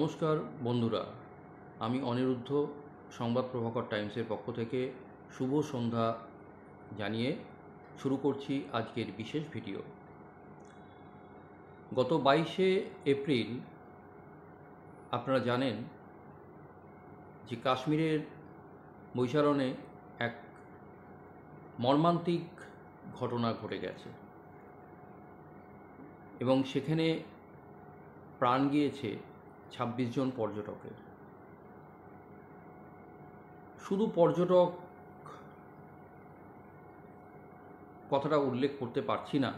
নমস্কার বন্ধুরা, আমি অনিরুদ্ধ সংবাদ প্রভাকর টাইমসের পক্ষ থেকে শুভ সন্ধ্যা জানিয়ে শুরু করছি আজকের বিশেষ ভিডিও। গত 22শে এপ্রিল আপনারা জানেন যে কাশ্মীরের বৈশারণে এক মর্মান্তিক ঘটনা ঘটে গেছে এবং সেখানে প্রাণ গিয়েছে 26 জন পর্যটকের। শুধু পর্যটক কথাটা উল্লেখ করতে পারছি না,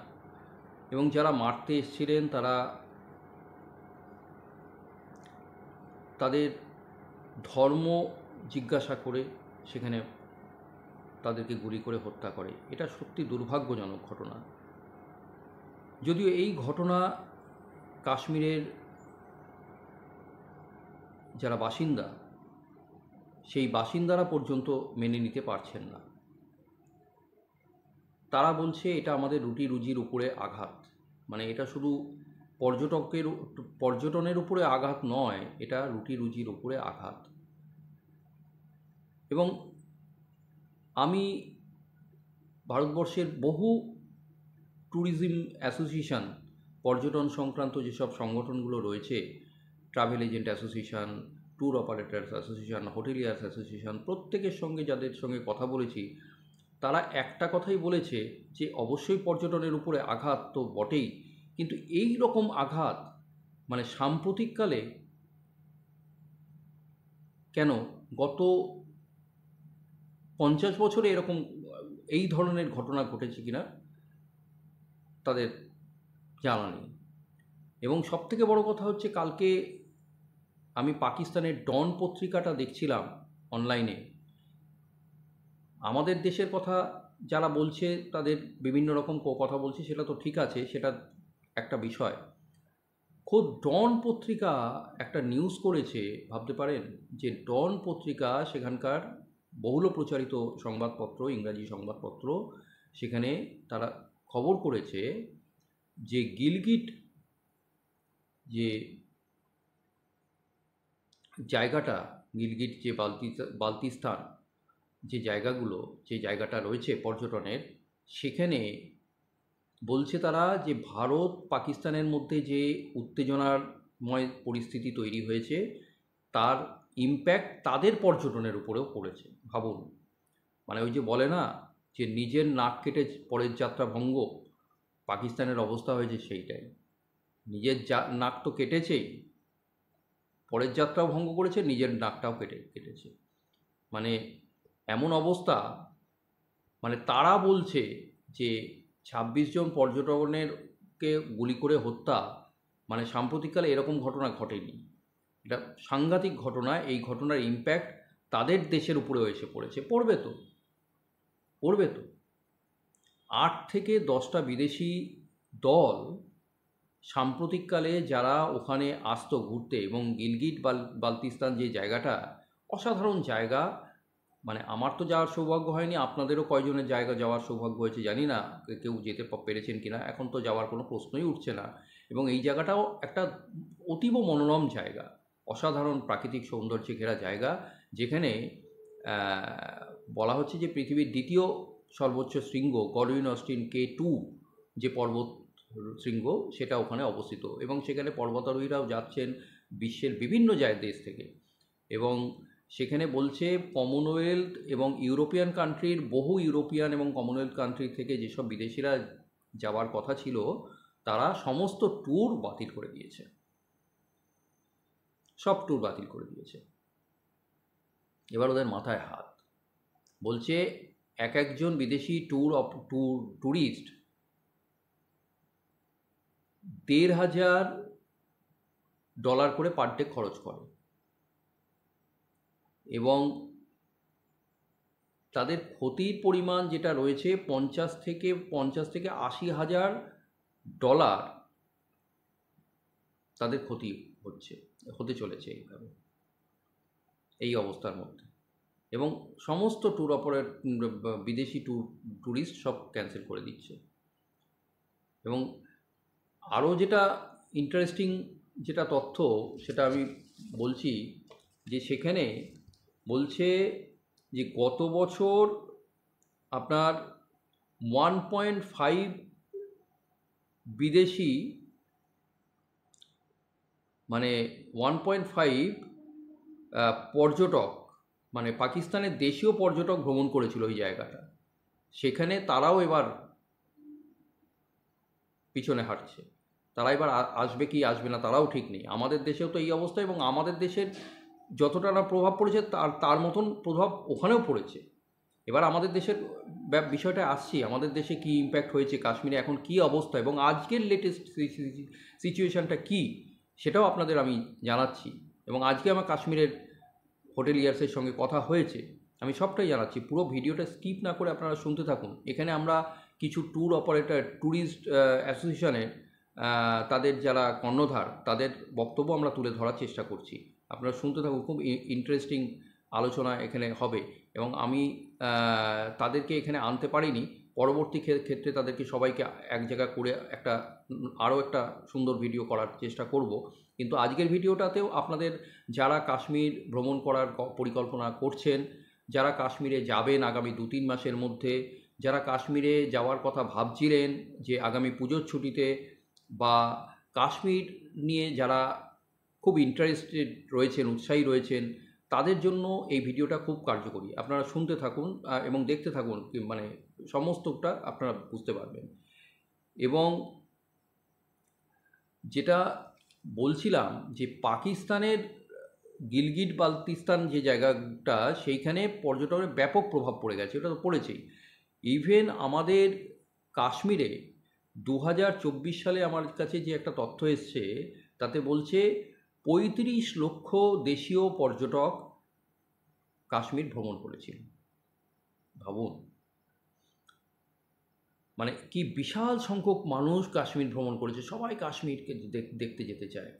এবং যারা মারতে এসেছিলেন তারা তাদের ধর্ম জিজ্ঞাসা করে সেখানে তাদেরকে গুলি করে হত্যা করে। এটা সত্যি দুর্ভাগ্যজনক ঘটনা। যদিও এই ঘটনা কাশ্মীরের যারা বাসিন্দা সেই বাসিন্দারা পর্যন্ত মেনে নিতে পারছেন না। তারা বলছে এটা আমাদের রুটি রুজির উপরে আঘাত। মানে এটা শুধু পর্যটনের উপরে আঘাত নয়, এটা রুটি রুজির উপরে আঘাত। এবং আমি ভারতবর্ষের বহু ট্যুরিজম অ্যাসোসিয়েশন, পর্যটন সংক্রান্ত যেসব সংগঠনগুলো রয়েছে, travel agent association, tour operators association, hoteliers association, প্রত্যেকের সঙ্গে যাদের সঙ্গে কথা বলেছি তারা একটা কথাই বলেছে যে অবশ্যই পর্যটনের উপরে আঘাত তো বটেই, কিন্তু এই রকম আঘাত মানে সাম্প্রতিককালে কেন গত 50 বছরে এরকম এই ধরনের ঘটনা ঘটেছে কিনা তাদের জানা নেই। এবং সবথেকে বড় কথা হচ্ছে, কালকে আমি পাকিস্তানের ডন পত্রিকাটা দেখছিলাম অনলাইনে। আমাদের দেশের কথা যারা বলছে তাদের বিভিন্ন রকম কথা বলছে, সেটা তো ঠিক আছে, সেটা একটা বিষয়। খোদ ডন পত্রিকা একটা নিউজ করেছে, ভাবতে পারেন যে ডন পত্রিকা সেখানকার বহুল প্রচারিত সংবাদপত্র, ইংরাজি সংবাদপত্র, সেখানে তারা খবর করেছে যে গিলগিট যে জায়গাটা, গিলগিট যে বালতিস্তান যে জায়গাগুলো, যে জায়গাটা রয়েছে পর্যটনের, সেখানে বলছে তারা যে ভারত পাকিস্তানের মধ্যে যে উত্তেজনাময় পরিস্থিতি তৈরি হয়েছে তার ইম্প্যাক্ট তাদের পর্যটনের উপরেও পড়েছে। ভাবুন, মানে ওই যে বলে না যে নিজের নাক কেটে পরের যাত্রা ভঙ্গ, পাকিস্তানের অবস্থা হয়েছে সেইটাই। নিজের নাক তো কেটেছেই, পরের যাত্রাও ভঙ্গ করেছে, নিজের নাকটাও কেটেছে। মানে এমন অবস্থা, মানে তারা বলছে যে 26 জন পর্যটককে গুলি করে হত্যা, মানে সাম্প্রতিককালে এরকম ঘটনা ঘটেনি। এটা সাংঘাতিক ঘটনা। এই ঘটনার ইম্প্যাক্ট তাদের দেশের উপরেও এসে পড়বে তো 8 থেকে 10টা বিদেশি দল সাম্প্রতিককালে যারা ওখানে আসতো ঘুরতে, এবং গিলগিট বালতিস্তান যে জায়গাটা অসাধারণ জায়গা, মানে আমার তো যাওয়ার সৌভাগ্য হয়নি, আপনাদেরও কয়জনের জায়গা যাওয়ার সৌভাগ্য হয়েছে জানি না, কেউ যেতে পেরেছেন কিনা, এখন তো যাওয়ার কোনো প্রশ্নই উঠছে না। এবং এই জায়গাটাও একটা অতীব মনোরম জায়গা, অসাধারণ প্রাকৃতিক সৌন্দর্যে ঘেরা জায়গা, যেখানে বলা হচ্ছে যে পৃথিবীর দ্বিতীয় সর্বোচ্চ শৃঙ্গ গডউইন অস্টিন K2 যে পর্বত শৃঙ্গ, সেটা ওখানে অবস্থিত, এবং সেখানে পর্বতারোহীরাও যাচ্ছেন বিশ্বের বিভিন্ন দেশ থেকে। এবং সেখানে বলছে কমনওয়েলথ এবং ইউরোপিয়ান কান্ট্রির, বহু ইউরোপিয়ান এবং কমনওয়েলথ কান্ট্রি থেকে যেসব বিদেশিরা যাওয়ার কথা ছিল তারা সমস্ত ট্যুর বাতিল করে দিয়েছে, সব ট্যুর বাতিল করে দিয়েছে। এবার ওদের মাথায় হাত। বলছে এক একজন বিদেশি ট্যুরিস্ট $1,500 করে পার ডে খরচ করে, এবং তাদের ক্ষতির পরিমাণ যেটা রয়েছে 50 থেকে $80,000 তাদের ক্ষতি হতে চলেছে এইভাবে, এই অবস্থার মধ্যে। এবং সমস্ত বিদেশি ট্যুরিস্ট সব ক্যান্সেল করে দিচ্ছে। এবং আরও যেটা ইন্টারেস্টিং যেটা তথ্য, সেটা আমি বলছি যে সেখানে বলছে যে গত বছর আপনার 1.5 বিদেশি, মানে 1.5 পর্যটক, মানে পাকিস্তানের দেশীয় পর্যটক ভ্রমণ করেছিল ওই জায়গাটা। সেখানে তারাও এবার পিছনে হাঁটছে। তারা এবার আসবে কি আসবে না তারাও ঠিক নেই। আমাদের দেশেও তো এই অবস্থা, এবং আমাদের দেশের যতটা না প্রভাব পড়েছে তার তার মতন প্রভাব ওখানেও পড়েছে। এবার আমাদের দেশের বিষয়টা আসছি, আমাদের দেশে কি ইম্প্যাক্ট হয়েছে, কাশ্মীরে এখন কি অবস্থা এবং আজকের লেটেস্ট সিচুয়েশানটা কি, সেটাও আপনাদের আমি জানাচ্ছি। এবং আজকে আমার কাশ্মীরের হোটেলিয়ার্সের সঙ্গে কথা হয়েছে, আমি সবটাই জানাচ্ছি। পুরো ভিডিওটা স্কিপ না করে আপনারা শুনতে থাকুন। এখানে আমরা কিছু ট্যুর অপারেটর, ট্যুরিস্ট অ্যাসোসিয়েশনের তাদের যারা কর্ণধার, তাদের বক্তব্য আমরা তুলে ধরার চেষ্টা করছি। আপনারা শুনতে থাকুন, খুব ইন্টারেস্টিং আলোচনা এখানে হবে। এবং আমি তাদেরকে এখানে আনতে পারিনি, পরবর্তী ক্ষেত্রে তাদেরকে সবাইকে এক জায়গা করে একটা আরও একটা সুন্দর ভিডিও করার চেষ্টা করব। কিন্তু আজকের ভিডিওটাতেও আপনাদের যারা কাশ্মীর ভ্রমণ করার পরিকল্পনা করছেন, যারা কাশ্মীরে যাবেন আগামী 2-3 মাসের মধ্যে, যারা কাশ্মীরে যাওয়ার কথা ভাবছিলেন যে আগামী পুজোর ছুটিতে, বা কাশ্মীর নিয়ে যারা খুব ইন্টারেস্টেড রয়েছেন, উৎসাহী রয়েছেন, তাদের জন্য এই ভিডিওটা খুব কার্যকরী। আপনারা শুনতে থাকুন এবং দেখতে থাকুন, মানে সমস্তটা আপনারা বুঝতে পারবেন। এবং যেটা বলছিলাম যে পাকিস্তানের গিলগিট বালতিস্তান যে জায়গাটা, সেইখানে পর্যটনের ব্যাপক প্রভাব পড়ে গেছে, ওটা তো পড়েছেই। ইভেন আমাদের কাশ্মীরে 2024 সালে আমার কাছে যে একটা তথ্য এসছে, তাতে বলছে 35 লক্ষ দেশীয় পর্যটক কাশ্মীর ভ্রমণ করেছিল। ভাবুন, মানে কি বিশাল সংখ্যক মানুষ কাশ্মীর ভ্রমণ করেছে। সবাই কাশ্মীরকে দেখতে যেতে চায়।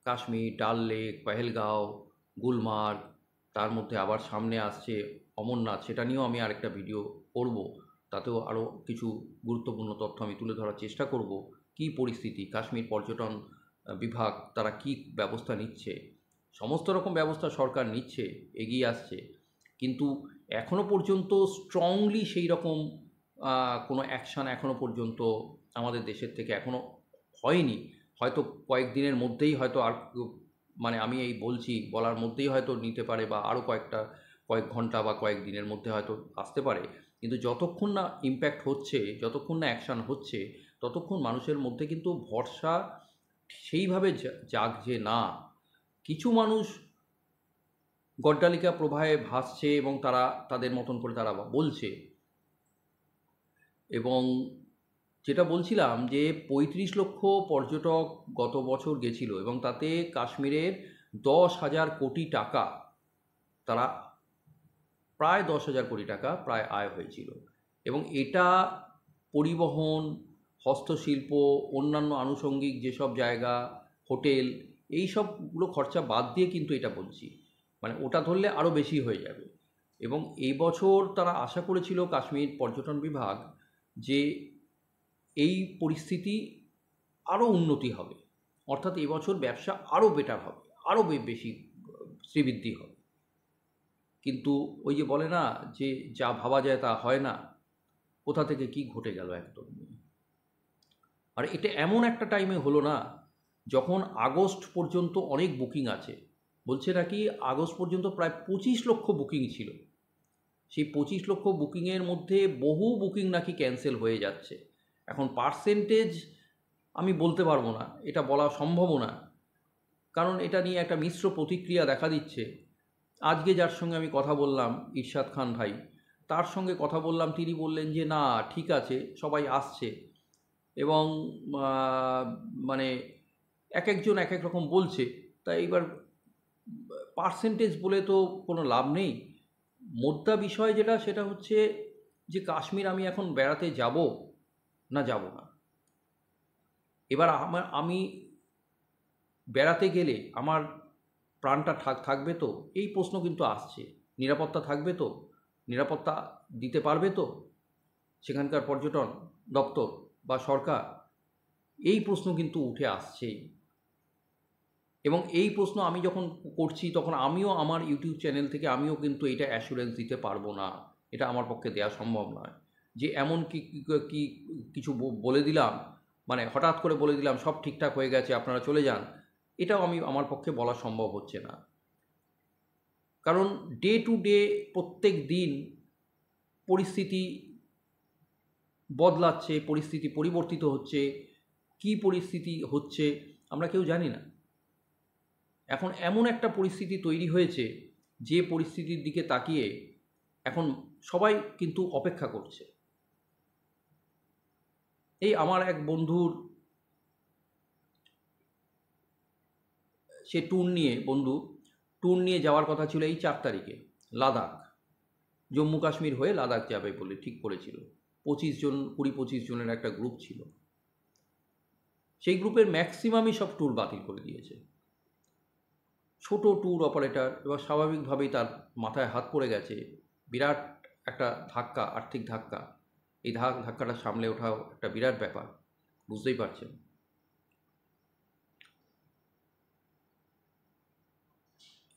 কাশ্মীর, ডাল লেক, পেহেলগাঁও, গুলমার্গ, তার মধ্যে আবার সামনে আসছে অমরনাথ, সেটা নিয়েও আমি আরেকটা ভিডিও করব। তাতেও আরও কিছু গুরুত্বপূর্ণ তথ্য আমি তুলে ধরার চেষ্টা করব। কী পরিস্থিতি, কাশ্মীর পর্যটন বিভাগ তারা কী ব্যবস্থা নিচ্ছে। সমস্ত রকম ব্যবস্থা সরকার নিচ্ছে, এগিয়ে আসছে, কিন্তু এখনও পর্যন্ত স্ট্রংলি সেই রকম কোনো অ্যাকশান এখনও পর্যন্ত আমাদের দেশের থেকে এখনও হয়নি। হয়তো কয়েকদিনের মধ্যেই হয়তো, আর মানে আমি এই বলার মধ্যেই হয়তো নিতে পারে, বা আরও কয়েক ঘন্টা বা কয়েক দিনের মধ্যে হয়তো আসতে পারে। কিন্তু যতক্ষণ না ইম্প্যাক্ট হচ্ছে, যতক্ষণ না অ্যাকশান হচ্ছে, ততক্ষণ মানুষের মধ্যে কিন্তু ভরসা সেইভাবে জাগছে না। কিছু মানুষ গড্ডালিকা প্রবাহে ভাসছে এবং তারা তাদের মতন করে তারা বলছে। এবং যেটা বলছিলাম যে 35 লক্ষ পর্যটক গত বছর গেছিল, এবং তাতে কাশ্মীরের 10,000 কোটি টাকা, তারা প্রায় 10,000 কোটি টাকা প্রায় আয় হয়েছিল। এবং এটা পরিবহন, হস্তশিল্প, অন্যান্য আনুষঙ্গিক যেসব জায়গা, হোটেল, এই সবগুলো খরচা বাদ দিয়ে কিন্তু এটা বলছি, মানে ওটা ধরলে আরও বেশি হয়ে যাবে। এবং এই বছর তারা আশা করেছিল, কাশ্মীর পর্যটন বিভাগ, যে এই পরিস্থিতি আরও উন্নতি হবে, অর্থাৎ এবছর ব্যবসা আরও বেটার হবে, আরও বেশি শ্রীবৃদ্ধি হবে। কিন্তু ওই যে বলে না যে যা ভাবা যায় তা হয় না, কোথা থেকে কি ঘটে গেল একদম। আর এটা এমন একটা টাইমে হলো না, যখন আগস্ট পর্যন্ত অনেক বুকিং আছে, বলছে নাকি আগস্ট পর্যন্ত প্রায় 25 লক্ষ বুকিং ছিল। সেই 25 লক্ষ বুকিংয়ের মধ্যে বহু বুকিং নাকি ক্যান্সেল হয়ে যাচ্ছে। এখন পার্সেন্টেজ আমি বলতে পারবো না, এটা বলা সম্ভবও না, কারণ এটা নিয়ে একটা মিশ্র প্রতিক্রিয়া দেখা দিচ্ছে। আজকে যার সঙ্গে আমি কথা বললাম, ইরশাদ খান ভাই, তার সঙ্গে কথা বললাম, তিনি বললেন যে না, ঠিক আছে, সবাই আসছে। এবং মানে এক একজন এক এক রকম বলছে। তাই এবার পার্সেন্টেজ বলে তো কোনো লাভ নেই। মোদ্দা বিষয় যেটা, সেটা হচ্ছে যে কাশ্মীর আমি এখন বেড়াতে যাব না যাব না। এবার আমি বেড়াতে গেলে আমার প্রাণটা থাকবে তো, এই প্রশ্ন কিন্তু আসছে। নিরাপত্তা থাকবে তো, নিরাপত্তা দিতে পারবে তো সেখানকার পর্যটন দপ্তর বা সরকার, এই প্রশ্ন কিন্তু উঠে আসছেই। এবং এই প্রশ্ন আমি যখন করছি তখন আমিও আমার ইউটিউব চ্যানেল থেকে আমিও কিন্তু এটা অ্যাসুরেন্স দিতে পারবো না, এটা আমার পক্ষে দেওয়া সম্ভব নয় যে এমন কি কিছু বলে দিলাম, মানে হঠাৎ করে বলে দিলাম সব ঠিকঠাক হয়ে গেছে আপনারা চলে যান, এটাও আমার পক্ষে বলা সম্ভব হচ্ছে না। কারণ ডে টু ডে প্রত্যেক দিন পরিস্থিতি বদলাচ্ছে, পরিস্থিতি পরিবর্তিত হচ্ছে, কি পরিস্থিতি হচ্ছে আমরা কেউ জানি না। এখন এমন একটা পরিস্থিতি তৈরি হয়েছে যে পরিস্থিতির দিকে তাকিয়ে এখন সবাই কিন্তু অপেক্ষা করছে। এই আমার এক বন্ধুর সে ট্যুর নিয়ে যাওয়ার কথা ছিল এই 4 তারিখে লাদাখ, জম্মু কাশ্মীর হয়ে লাদাখ যাবে বলে ঠিক করেছিল। 20-25 জনের একটা গ্রুপ ছিল, সেই গ্রুপের ম্যাক্সিমামই সব ট্যুর বাতিল করে দিয়েছে। ছোট ট্যুর অপারেটর, এবার স্বাভাবিকভাবেই তার মাথায় হাত পড়ে গেছে, বিরাট একটা ধাক্কা, আর্থিক ধাক্কা। এই ধাক্কাটা সামলে ওঠাও একটা বিরাট ব্যাপার, বুঝতেই পারছেন।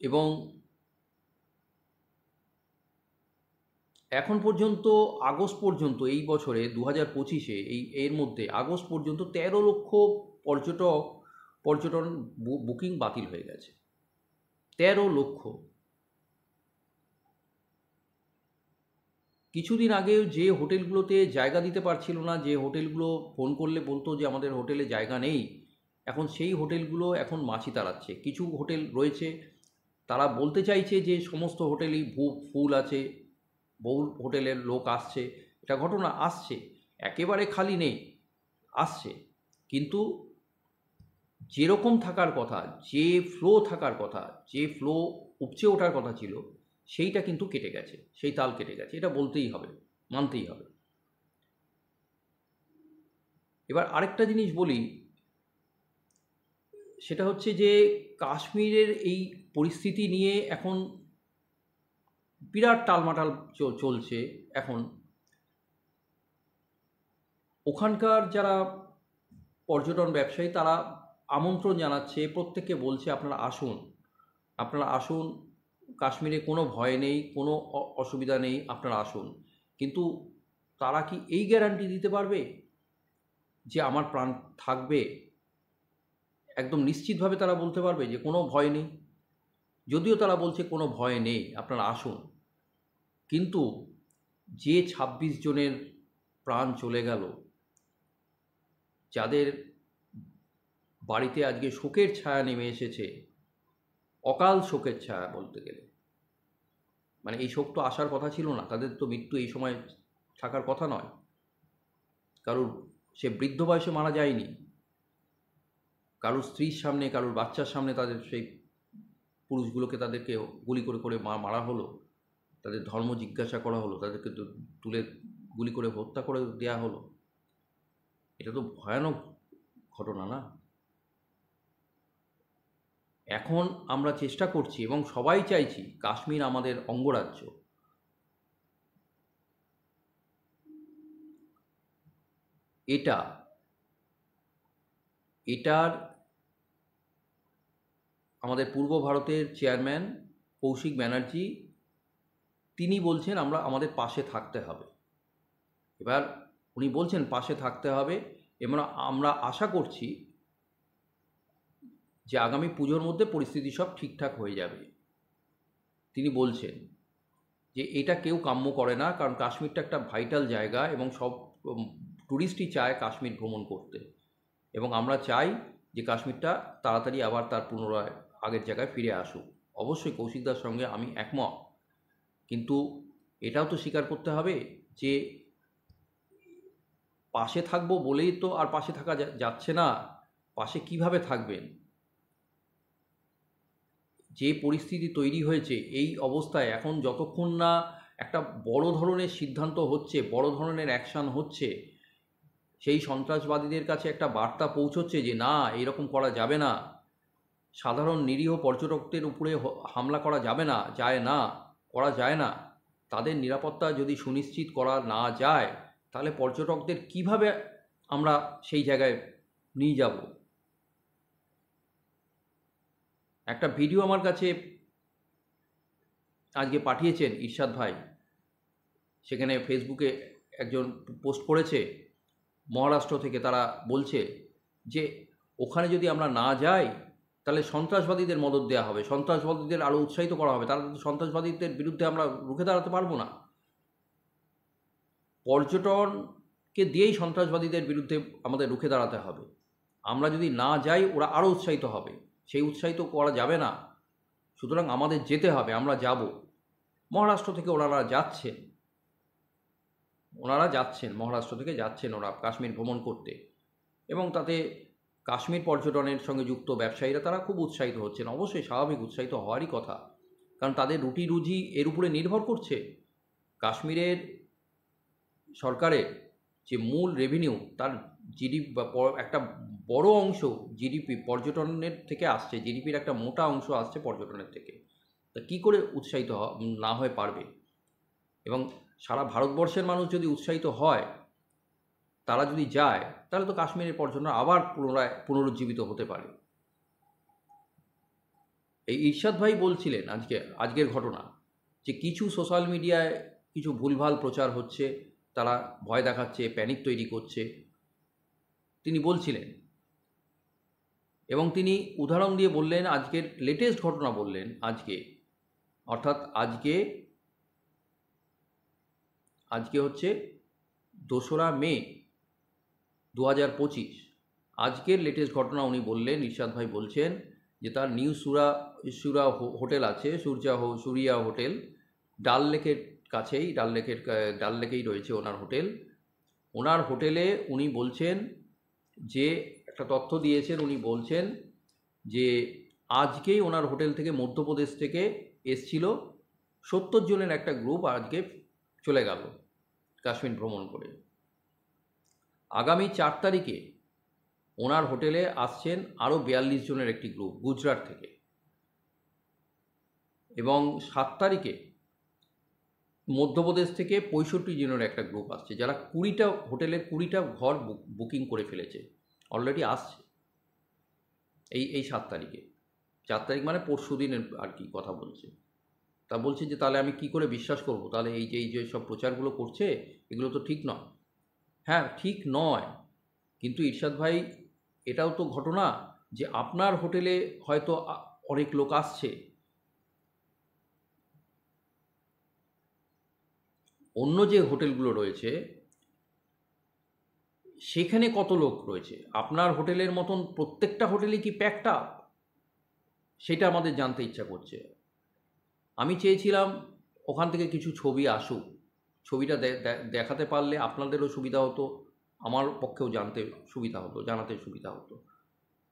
এবং এখন পর্যন্ত আগস্ট পর্যন্ত এই বছরে 2025-এ এর মধ্যে আগস্ট পর্যন্ত 13 লক্ষ পর্যটন বুকিং বাতিল হয়ে গেছে। 13 লক্ষ। কিছুদিন আগেও যে হোটেলগুলোতে জায়গা দিতে পারছিল না, যে হোটেলগুলো ফোন করলে বলতো যে আমাদের হোটেলে জায়গা নেই, এখন সেই হোটেলগুলো এখন মাছি তাড়াচ্ছে। কিছু হোটেল রয়েছে তারা বলতে চাইছে যে সমস্ত হোটেলই ফুল আছে, বহু হোটেলের লোক আসছে, এটা ঘটনা আসছে, একেবারে খালি নেই, আসছে, কিন্তু যেরকম থাকার কথা, যে ফ্লো থাকার কথা, যে ফ্লো উপচে ওঠার কথা ছিল, সেইটা কিন্তু কেটে গেছে, সেই তাল কেটে গেছে, এটা বলতেই হবে, মানতেই হবে। এবার আরেকটা জিনিস বলি, সেটা হচ্ছে যে কাশ্মীরের এই পরিস্থিতি নিয়ে এখন বিরাট টালমাটাল চলছে। এখন ওখানকার যারা পর্যটন ব্যবসায়ী তারা আমন্ত্রণ জানাচ্ছে, প্রত্যেককে বলছে আপনারা আসুন, কাশ্মীরে কোনো ভয় নেই, কোনো অসুবিধা নেই, আপনারা আসুন। কিন্তু তারা কি এই গ্যারান্টি দিতে পারবে যে আমার প্রাণ থাকবে? একদম নিশ্চিতভাবে তারা বলতে পারবে যে কোনো ভয় নেই? যদিও তারা বলছে কোনো ভয় নেই, আপনারা আসুন, কিন্তু যে 26 জনের প্রাণ চলে গেল, যাদের বাড়িতে আজকে শোকের ছায়া নেমে এসেছে, অকাল শোকের ছায়া বলতে গেলে, মানে এই শোক তো আসার কথা ছিল না, তাদের তো মৃত্যু এই সময় থাকার কথা নয়। কারুর সে বৃদ্ধ বয়সে মারা যায়নি, কারুর স্ত্রীর সামনে, কারুর বাচ্চার সামনে তাদের সেই পুরুষগুলোকে তাদেরকে গুলি করে করে মারা হলো, তাদের ধর্ম জিজ্ঞাসা করা হলো, তাদেরকে তুলে গুলি করে হত্যা করে দেয়া হলো। এটা তো ভয়ানক ঘটনা না? এখন আমরা চেষ্টা করছি এবং সবাই চাইছি কাশ্মীর আমাদের অঙ্গরাজ্য। এটার আমাদের পূর্ব ভারতের চেয়ারম্যান কৌশিক ব্যানার্জি তিনি বলছেন আমাদের পাশে থাকতে হবে। এবার উনি বলছেন পাশে থাকতে হবে, এবং আমরা আশা করছি যে আগামী পুজোর মধ্যে পরিস্থিতি সব ঠিকঠাক হয়ে যাবে। তিনি বলছেন যে এটা কেউ কাম্য করে না, কারণ কাশ্মীরটা একটা ভাইটাল জায়গা এবং সব ট্যুরিস্টই চায় কাশ্মীর ভ্রমণ করতে, এবং আমরা চাই যে কাশ্মীরটা তাড়াতাড়ি আবার তার পুনরায় আগের জায়গায় ফিরে আসুক। অবশ্যই কৌশিকদার সঙ্গে আমি একমত, কিন্তু এটাও তো স্বীকার করতে হবে যে পাশে থাকবো বলেই তো আর পাশে থাকা যাচ্ছে না। পাশে কিভাবে থাকবেন? যে পরিস্থিতি তৈরি হয়েছে এই অবস্থায়, এখন যতক্ষণ না একটা বড় ধরনের সিদ্ধান্ত হচ্ছে, বড় ধরনের অ্যাকশান হচ্ছে, সেই সন্ত্রাসবাদীদের কাছে একটা বার্তা পৌঁছচ্ছে যে না, এরকম করা যাবে না, সাধারণ নিরীহ পর্যটকদের উপরে হামলা করা যাবে না, করা যায় না, তাদের নিরাপত্তা যদি সুনিশ্চিত করা না যায়, তাহলে পর্যটকদের কিভাবে আমরা সেই জায়গায় নিয়ে যাব? একটা ভিডিও আমার কাছে আজকে পাঠিয়েছেন ইরশাদ ভাই। সেখানে ফেসবুকে একজন পোস্ট করেছে, মহারাষ্ট্র থেকে তারা বলছে যে ওখানে যদি আমরা না যাই তাহলে সন্ত্রাসবাদীদের মদদ দেওয়া হবে, সন্ত্রাসবাদীদের আরও উৎসাহিত করা হবে, তারা সন্ত্রাসবাদীদের বিরুদ্ধে আমরা রুখে দাঁড়াতে পারবো না। পর্যটনকে দিয়েই সন্ত্রাসবাদীদের বিরুদ্ধে আমাদের রুখে দাঁড়াতে হবে। আমরা যদি না যাই ওরা আরও উৎসাহিত হবে, সেই উৎসাহিত করা যাবে না। সুতরাং আমাদের যেতে হবে, আমরা যাব। মহারাষ্ট্র থেকে ওনারা যাচ্ছেন, মহারাষ্ট্র থেকে যাচ্ছেন ওরা কাশ্মীর ভ্রমণ করতে, এবং তাতে কাশ্মীর পর্যটনের সঙ্গে যুক্ত ব্যবসায়ীরা তারা খুব উৎসাহিত হচ্ছেন। অবশ্যই স্বাভাবিক, উৎসাহিত হওয়ারই কথা, কারণ তাদের রুটি রুজি এর উপরে নির্ভর করছে। কাশ্মীরের সরকারের যে মূল রেভিনিউ, তার জিডিপি বা একটা বড় অংশ জিডিপি পর্যটনের থেকে আসছে, জিডিপির একটা মোটা অংশ আসছে পর্যটনের থেকে। তা কী করে উৎসাহিত না হয়ে পারবে? এবং সারা ভারতবর্ষের মানুষ যদি উৎসাহিত হয়, তারা যদি যায়, তাহলে তো কাশ্মীরের পর্যটন আবার পুনরুজ্জীবিত হতে পারে। এই ইরশাদ ভাই বলছিলেন আজকের ঘটনা, যে কিছু সোশ্যাল মিডিয়ায় কিছু ভুলভাল প্রচার হচ্ছে, তারা ভয় দেখাচ্ছে, প্যানিক তৈরি করছে, তিনি বলছিলেন। এবং তিনি উদাহরণ দিয়ে বললেন, আজকের লেটেস্ট ঘটনা বললেন, অর্থাৎ আজকে হচ্ছে 2রা মে 2025। আজকের লেটেস্ট ঘটনা উনি বললেন, ইরশাদ ভাই বলছেন যে তার নিউ সুরা হোটেল আছে, সুরিয়া হোটেল, ডাল লেকের কাছেই, ডাল লেকেই রয়েছে ওনার হোটেল। ওনার হোটেলে উনি বলছেন যে একটা তথ্য দিয়েছেন, উনি বলছেন যে আজকেই ওনার হোটেল থেকে মধ্যপ্রদেশ থেকে এসছিল 70 জনের একটা গ্রুপ, আজকে চলে গেল কাশ্মীর ভ্রমণ করে। আগামী 4 তারিখে ওনার হোটেলে আসছেন আরও 42 জনের একটি গ্রুপ গুজরাট থেকে, এবং 7 তারিখে মধ্যপ্রদেশ থেকে 65 জনের একটা গ্রুপ আসছে, যারা 20টা হোটেলের 20টা ঘর বুকিং করে ফেলেছে, অলরেডি আসছে এই 7 তারিখে। 4 তারিখ মানে পরশু দিনের আর কি কথা বলছে। তা বলছে যে তাহলে আমি কি করে বিশ্বাস করব? তাহলে এই যে সব প্রচারগুলো করছে, এগুলো তো ঠিক নয়। হ্যাঁ, ঠিক নয়, কিন্তু ইরশাদ ভাই, এটাও তো ঘটনা যে আপনার হোটেলে হয়তো অনেক লোক আসছে, অন্য যে হোটেলগুলো রয়েছে সেখানে কত লোক রয়েছে? আপনার হোটেলের মতন প্রত্যেকটা হোটেলই কি প্যাকড আপ? সেটা আমাদের জানতে ইচ্ছা করছে। আমি চেয়েছিলাম ওখান থেকে কিছু ছবি আসুক, ছবিটা দেখাতে পারলে আপনাদেরও সুবিধা হতো, আমার পক্ষেও জানাতে সুবিধা হতো,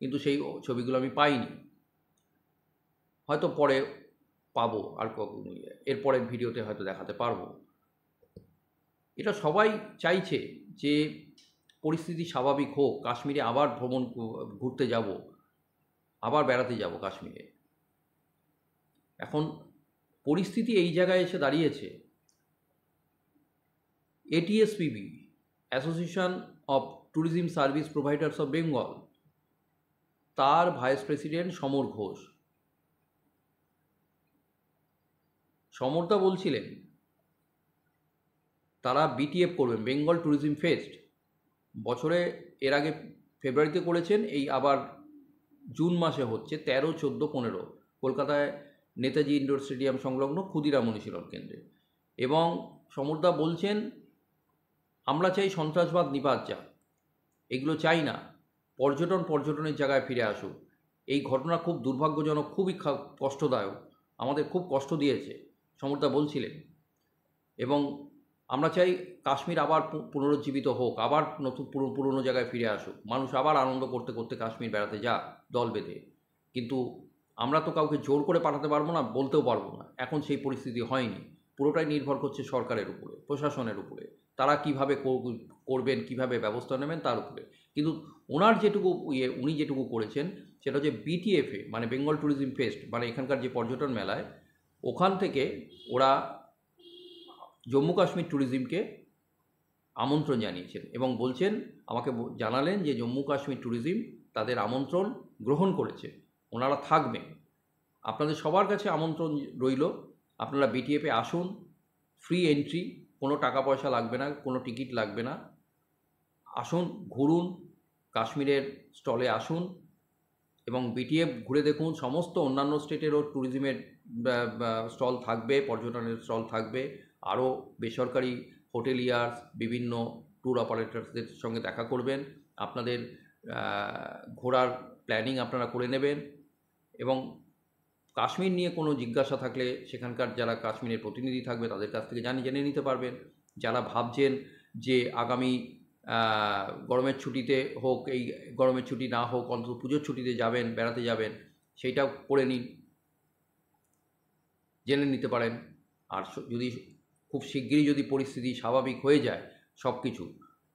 কিন্তু সেই ছবিগুলো আমি পাইনি। হয়তো পরে পাবো, আর এরপরের ভিডিওতে হয়তো দেখাতে পারবো। এটা সবাই চাইছে যে পরিস্থিতি স্বাভাবিক হোক, কাশ্মীরে আবার ঘুরতে যাব, আবার বেড়াতে যাব কাশ্মীরে। এখন পরিস্থিতি এই জায়গায় এসে দাঁড়িয়েছে, ATSPB, association of tourism service providers of Bengal, তার ভাইস প্রেসিডেন্ট সমর ঘোষ, সমরদা বলছিলেন তারা BTF করবেন, বেঙ্গল ট্যুরিজম ফেস্ট। বছরে এর আগে ফেব্রুয়ারিতে করেছেন, এই আবার জুন মাসে হচ্ছে 13, 14, 15 কলকাতায় নেতাজি ইন্ডোর স্টেডিয়াম সংলগ্ন ক্ষুদিরাম অনুশীলন কেন্দ্রে। এবং সমরদা বলছেন আমরা চাই সন্ত্রাসবাদ নিপাত যাক, এগুলো চাই না, পর্যটনের জায়গায় ফিরে আসুক। এই ঘটনা খুব দুর্ভাগ্যজনক, খুবই কষ্টদায়ক, আমাদের খুব কষ্ট দিয়েছে, সমরদা বলছিলেন। এবং আমরা চাই কাশ্মীর আবার পুনরুজ্জীবিত হোক, আবার নতুন পুরনো জায়গায় ফিরে আসুক, মানুষ আবার আনন্দ করতে করতে কাশ্মীর বেড়াতে যাক দল বেঁধে। কিন্তু আমরা তো কাউকে জোর করে পাঠাতে পারবো না, বলতেও পারবো না, এখন সেই পরিস্থিতি হয়নি। পুরোটাই নির্ভর করছে সরকারের উপরে, প্রশাসনের উপরে, তারা কিভাবে করবেন, কিভাবে ব্যবস্থা নেবেন তার উপরে। কিন্তু উনি যেটুকু করেছেন সেটা হচ্ছে BTF-এ, মানে বেঙ্গল ট্যুরিজম ফেস্ট, মানে এখানকার যে পর্যটন মেলায়, ওখান থেকে ওরা জম্মু কাশ্মীর ট্যুরিজমকে আমন্ত্রণ জানিয়েছেন এবং বলছেন, আমাকে জানালেন যে জম্মু কাশ্মীর ট্যুরিজম তাদের আমন্ত্রণ গ্রহণ করেছে, ওনারা থাকবেন। আপনাদের সবার কাছে আমন্ত্রণ রইল, আপনারা বিটিএফে আসুন, ফ্রি এন্ট্রি, কোনো টাকা পয়সা লাগবে না, কোনো টিকিট লাগবে না। আসুন, ঘুরুন, কাশ্মীরের স্টলে আসুন এবং বিটিএফ ঘুরে দেখুন। সমস্ত অন্যান্য স্টেটেরও ট্যুরিজমের স্টল থাকবে, পর্যটনের স্টল থাকবে, আরও বেসরকারি হোটেলিয়ার্স, বিভিন্ন ট্যুর অপারেটরসদের সঙ্গে দেখা করবেন, আপনাদের ঘোরার প্ল্যানিং আপনারা করে নেবেন এবং কাশ্মীর নিয়ে কোনো জিজ্ঞাসা থাকলে সেখানকার যারা কাশ্মীরের প্রতিনিধি থাকবে তাদের কাছ থেকে জেনে নিতে পারবেন। যারা ভাবছেন যে আগামী গরমের ছুটিতে হোক, এই গরমের ছুটি না হোক, অন্তত পুজোর ছুটিতে যাবেন, বেড়াতে যাবেন, সেইটাও করে নিন, জেনে নিতে পারেন। আর যদি খুব শিগগিরই যদি পরিস্থিতি স্বাভাবিক হয়ে যায় সব কিছু,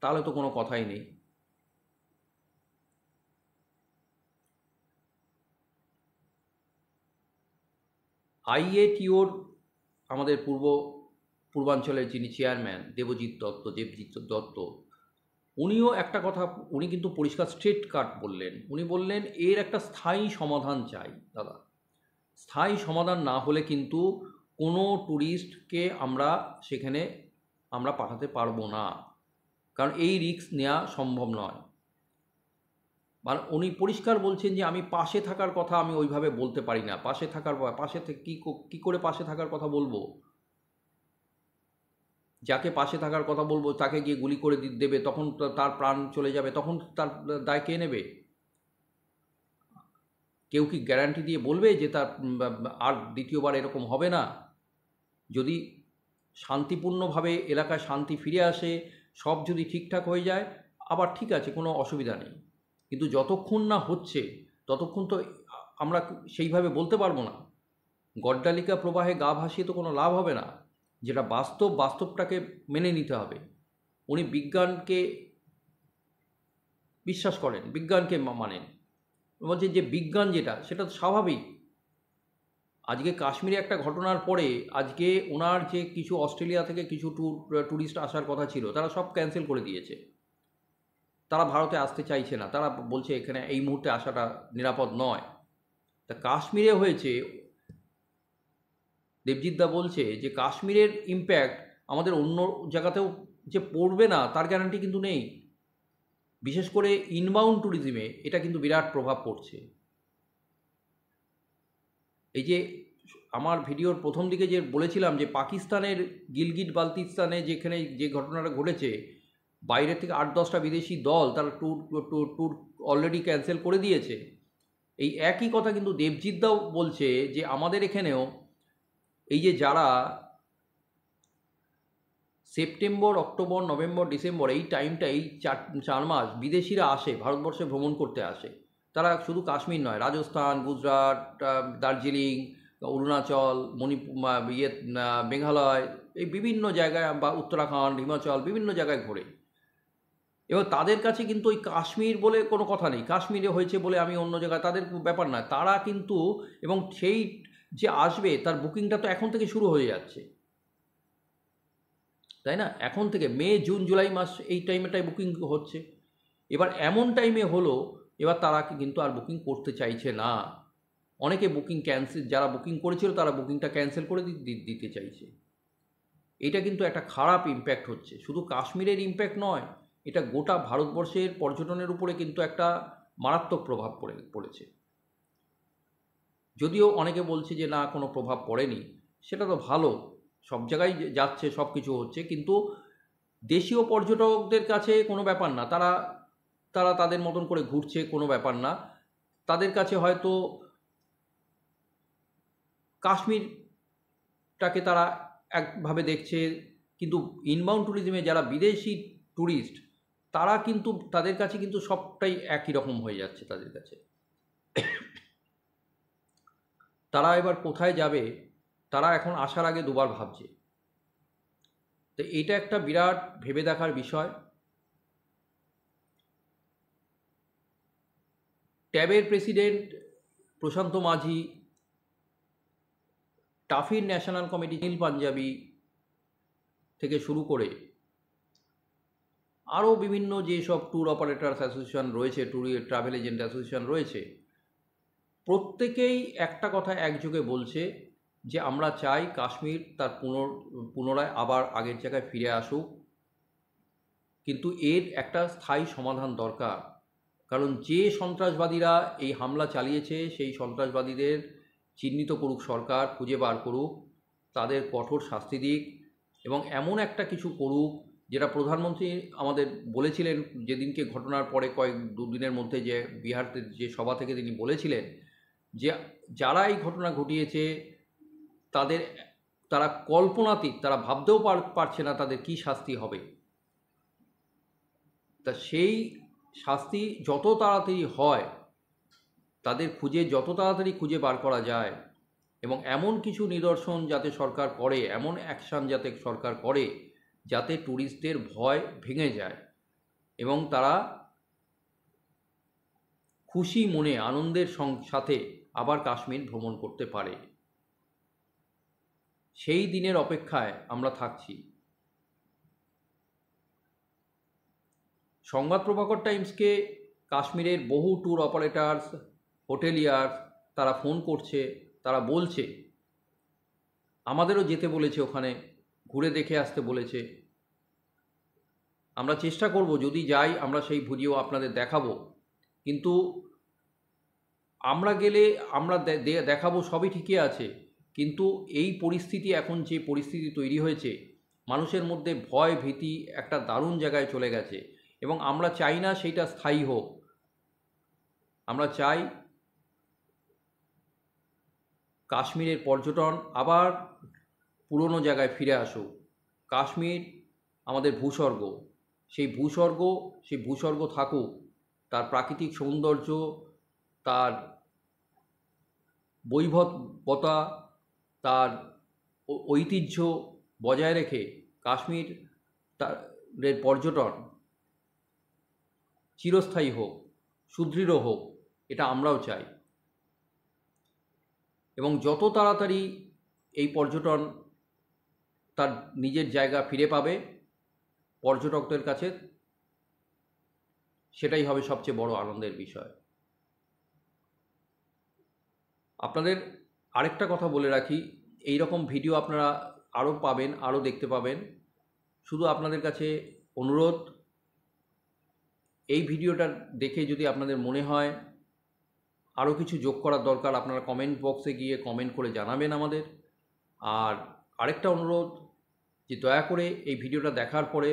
তাহলে তো কোনো কথাই নেই। আইএটিওর আমাদের পূর্বাঞ্চলের যিনি চেয়ারম্যান দেবজিৎ দত্ত, উনিও একটা কথা, উনি কিন্তু পরিষ্কার স্ট্রেট কাট বললেন। উনি বললেন এর একটা স্থায়ী সমাধান চাই দাদা। স্থায়ী সমাধান না হলে কিন্তু কোনো ট্যুরিস্টকে সেখানে আমরা পাঠাতে পারবো না, কারণ এই রিস্ক নেওয়া সম্ভব নয়। মানে উনি পরিষ্কার বলছেন যে আমি পাশে থাকার কথা আমি ওইভাবে বলতে পারি না। পাশে থেকে কী করে পাশে থাকার কথা বলবো? যাকে পাশে থাকার কথা বলবো তাকে গিয়ে গুলি করে দেবে, তখন তার প্রাণ চলে যাবে, তখন তার দায় কে নেবে? কেউ কি গ্যারান্টি দিয়ে বলবে যে তার আর দ্বিতীয়বার এরকম হবে না? যদি শান্তিপূর্ণভাবে এলাকায় শান্তি ফিরে আসে, সব যদি ঠিকঠাক হয়ে যায়, আবার ঠিক আছে, কোনো অসুবিধা নেই। কিন্তু যতক্ষণ না হচ্ছে ততক্ষণ তো আমরা সেইভাবে বলতে পারবো না। গড্ডালিকা প্রবাহে গা ভাসিয়ে তো কোনো লাভ হবে না। যেটা বাস্তবটাকে মেনে নিতে হবে। উনি বিজ্ঞানকে বিশ্বাস করেন, বিজ্ঞানকে মানেন, বলছে যে বিজ্ঞান যেটা সেটা তো স্বাভাবিক। আজকে কাশ্মীরে একটা ঘটনার পরে আজকে ওনার যে কিছু অস্ট্রেলিয়া থেকে কিছু ট্যুরিস্ট আসার কথা ছিল, তারা সব ক্যান্সেল করে দিয়েছে। তারা ভারতে আসতে চাইছে না, তারা বলছে এখানে এই মুহূর্তে আসাটা নিরাপদ নয়। তা কাশ্মীরে হয়েছে, দেবজিৎদা বলছে যে কাশ্মীরের ইম্প্যাক্ট আমাদের অন্য জায়গাতেও যে পড়বে না তার গ্যারান্টি কিন্তু নেই। বিশেষ করে ইনবাউন্ড ট্যুরিজমে এটা কিন্তু বিরাট প্রভাব পড়ছে। এই যে আমার ভিডিওর প্রথম দিকে যে বলেছিলাম যে পাকিস্তানের গিলগিট বালতিস্তানে যেখানে যে ঘটনাটা ঘটেছে, বাইরে থেকে 8-10টা বিদেশি দল তারা ট্যুর অলরেডি ক্যান্সেল করে দিয়েছে। এই একই কথা কিন্তু দেবজিৎদাও বলছে যে আমাদের এখানেও এই যে যারা সেপ্টেম্বর, অক্টোবর, নভেম্বর, ডিসেম্বর এই টাইমটা, এই 4 মাস বিদেশিরা আসে, ভারতবর্ষে ভ্রমণ করতে আসে। তারা শুধু কাশ্মীর নয়, রাজস্থান, গুজরাট, দার্জিলিং, অরুণাচল, মণিপুর, মেঘালয়, এই বিভিন্ন জায়গায়, বা উত্তরাখণ্ড, হিমাচল, বিভিন্ন জায়গায় ঘোরে। এবার তাদের কাছে কিন্তু ওই কাশ্মীর বলে কোনো কথা নেই, কাশ্মীরে হয়েছে বলে আমি অন্য জায়গায়, তাদের ব্যাপার নয়। তারা কিন্তু, এবং সেই যে আসবে তার বুকিংটা তো এখন থেকে শুরু হয়ে যাচ্ছে, তাই না? এখন থেকে মে, জুন, জুলাই মাস এই টাইমটায় বুকিং হচ্ছে। এবার এমন টাইমে হলো, এবার তারা কিন্তু আর বুকিং করতে চাইছে না। অনেকে বুকিং ক্যান্সেল, যারা বুকিং করেছিল তারা বুকিংটা ক্যান্সেল করে দিতে চাইছে। এটা কিন্তু একটা খারাপ ইম্প্যাক্ট হচ্ছে। শুধু কাশ্মীরের ইম্প্যাক্ট নয়, এটা গোটা ভারতবর্ষের পর্যটনের উপরে কিন্তু একটা মারাত্মক প্রভাব পড়েছে। যদিও অনেকে বলছে যে না, কোনো প্রভাব পড়েনি, সেটা তো ভালো, সব জায়গায় যাচ্ছে, সব কিছু হচ্ছে, কিন্তু দেশীয় পর্যটকদের কাছে কোনো ব্যাপার না, তারা তাদের মতন করে ঘুরছে, কোনো ব্যাপার না। তাদের কাছে হয়তো কাশ্মীরটাকে তারা একভাবে দেখছে, কিন্তু ইনবাউন্ড ট্যুরিজমে যারা বিদেশি ট্যুরিস্ট, তারা কিন্তু, তাদের কাছে কিন্তু সবটাই একই রকম হয়ে যাচ্ছে তাদের কাছে। তারা এবার কোথায় যাবে, তারা এখন আসার আগে দুবার ভাবছে। তো এটা একটা বিরাট ভেবে দেখার বিষয়। ট্যাবের প্রেসিডেন্ট প্রশান্ত মাঝি, টাফির ন্যাশনাল কমিটি, নীল পাঞ্জাবি থেকে শুরু করে আরও বিভিন্ন যেসব ট্যুর অপারেটার্স অ্যাসোসিয়েশন রয়েছে, ট্রাভেল এজেন্ট অ্যাসোসিয়েশন রয়েছে, প্রত্যেকেই একটা কথা একযোগে বলছে যে আমরা চাই কাশ্মীর তার পুনরায় আবার আগের জায়গায় ফিরে আসুক, কিন্তু এর একটা স্থায়ী সমাধান দরকার। কারণ যে সন্ত্রাসবাদীরা এই হামলা চালিয়েছে সেই সন্ত্রাসবাদীদের চিহ্নিত করুক সরকার, খুঁজে বার করুক, তাদের কঠোর শাস্তি দিক এবং এমন একটা কিছু করুক যেটা প্রধানমন্ত্রী আমাদের বলেছিলেন যেদিনকে ঘটনার পরে দুদিনের মধ্যে, যে বিহারতে যে সভা থেকে তিনি বলেছিলেন যে যারা এই ঘটনা ঘটিয়েছে তারা কল্পনাতীত, তারা ভাবতেও পারছে না তাদের কি শাস্তি হবে। তা সেই শাস্তি যত তাড়াতাড়ি হয়, তাদের যত তাড়াতাড়ি খুঁজে বার করা যায় এবং এমন কিছু নিদর্শন যাতে সরকার করে, এমন অ্যাকশান যাতে সরকার করে যাতে ট্যুরিস্টদের ভয় ভেঙে যায় এবং তারা খুশি মনে আনন্দের সাথে আবার কাশ্মীর ভ্রমণ করতে পারে। সেই দিনের অপেক্ষায় আমরা থাকছি। সংবাদ প্রভাকর টাইমসকে কাশ্মীরের বহু ট্যুর অপারেটার্স, হোটেলিয়ার্স তারা ফোন করছে, তারা বলছে, আমাদেরও যেতে বলেছে, ওখানে ঘুরে দেখে আসতে বলেছে। আমরা চেষ্টা করব, যদি যাই আমরা সেই ভিডিও আপনাদের দেখাবো, কিন্তু আমরা গেলে আমরা দেখাবো সবই ঠিকই আছে, কিন্তু এই পরিস্থিতি, এখন যে পরিস্থিতি তৈরি হয়েছে, মানুষের মধ্যে ভয় ভীতি একটা দারুণ জায়গায় চলে গেছে এবং আমরা চাই না সেইটা স্থায়ী হোক। আমরা চাই কাশ্মীরের পর্যটন আবার পুরনো জায়গায় ফিরে আসুক। কাশ্মীর আমাদের ভূস্বর্গ, সেই ভূস্বর্গ থাকুক, তার প্রাকৃতিক সৌন্দর্য, তার বৈভবতা, তার ঐতিহ্য বজায় রেখে কাশ্মীর তার পর্যটন চিরস্থায়ী হোক, সুদৃঢ় হোক, এটা আমরাও চাই। এবং যত তাড়াতাড়ি এই পর্যটন তার নিজের জায়গা ফিরে পাবে পর্যটকদের কাছে, সেটাই হবে সবচেয়ে বড় আনন্দের বিষয়। আপনাদের আরেকটা কথা বলে রাখি, এই রকম ভিডিও আপনারা আরও পাবেন, আরও দেখতে পাবেন। শুধু আপনাদের কাছে অনুরোধ, এই ভিডিওটা দেখে যদি আপনাদের মনে হয় আরও কিছু যোগ করার দরকার, আপনারা কমেন্ট বক্সে গিয়ে কমেন্ট করে জানাবেন আমাদের। আর আরেকটা অনুরোধ, যে দয়া করে এই ভিডিওটা দেখার পরে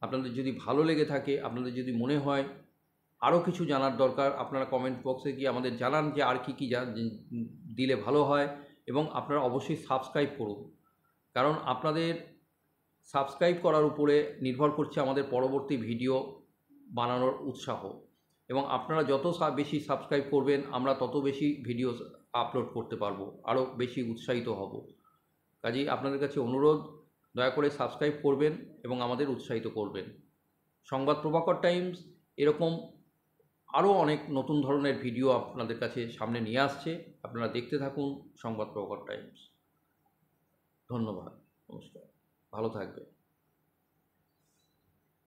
আপনাদের যদি ভালো লেগে থাকে, আপনাদের যদি মনে হয় আরও কিছু জানার দরকার, আপনারা কমেন্ট বক্সে গিয়ে আমাদের জানান যে আর কি দিলে ভালো হয়। এবং আপনারা অবশ্যই সাবস্ক্রাইব করুন, কারণ আপনাদের সাবস্ক্রাইব করার উপরে নির্ভর করছে আমাদের পরবর্তী ভিডিও বানানোর উৎসাহ। এবং আপনারা যত বেশি সাবস্ক্রাইব করবেন, আমরা তত বেশি ভিডিও আপলোড করতে পারবো, আরও বেশি উৎসাহিত হব। কাজেই আপনাদের কাছে অনুরোধ, দয়া করে সাবস্ক্রাইব করবেন এবং আমাদের উৎসাহিত করবেন। সংবাদ প্রভাকর টাইমস এরকম আরও অনেক নতুন ধরনের ভিডিও আপনাদের কাছে সামনে নিয়ে আসছে। আপনারা দেখতে থাকুন সংবাদ প্রভাকর টাইমস। ধন্যবাদ, নমস্কার, ভালো থাকবেন।